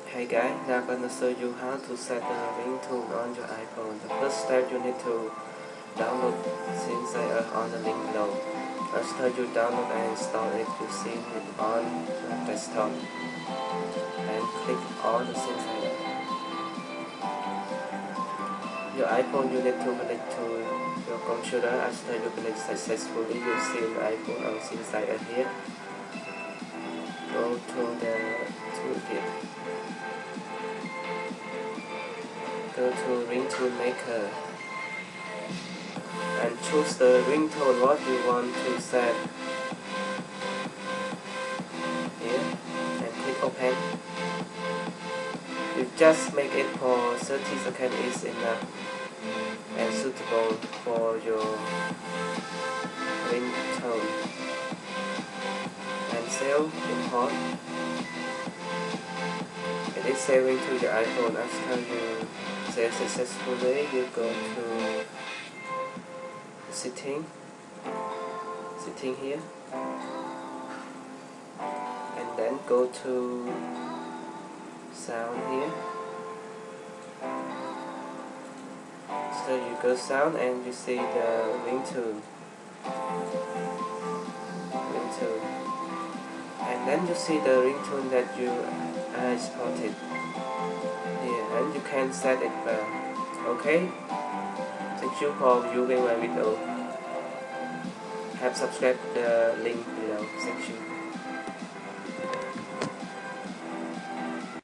Hey guys, now I'm gonna show you how to set the ringtone on your iPhone. The first step, you need to download synthesizer on the link below. After you download and install it, you see it on your desktop and click on the synthesizer. Your iPhone, you need to connect to your computer. After you connect successfully, you see the iPhone on synthesizer here. Go to the tooltip. Go to ringtone maker and choose the ringtone what you want to set here and click open. You just make it for 30 seconds is enough and suitable for your ringtone. And save import. It is saving to your iPhone. After you save successfully, you go to setting here and then go to sound here. So you go sound and you see the ringtone, and then you see the ringtone that you exported here, and you can set it well. Okay, thank you for viewing my video. Have subscribed the link below. Thank you.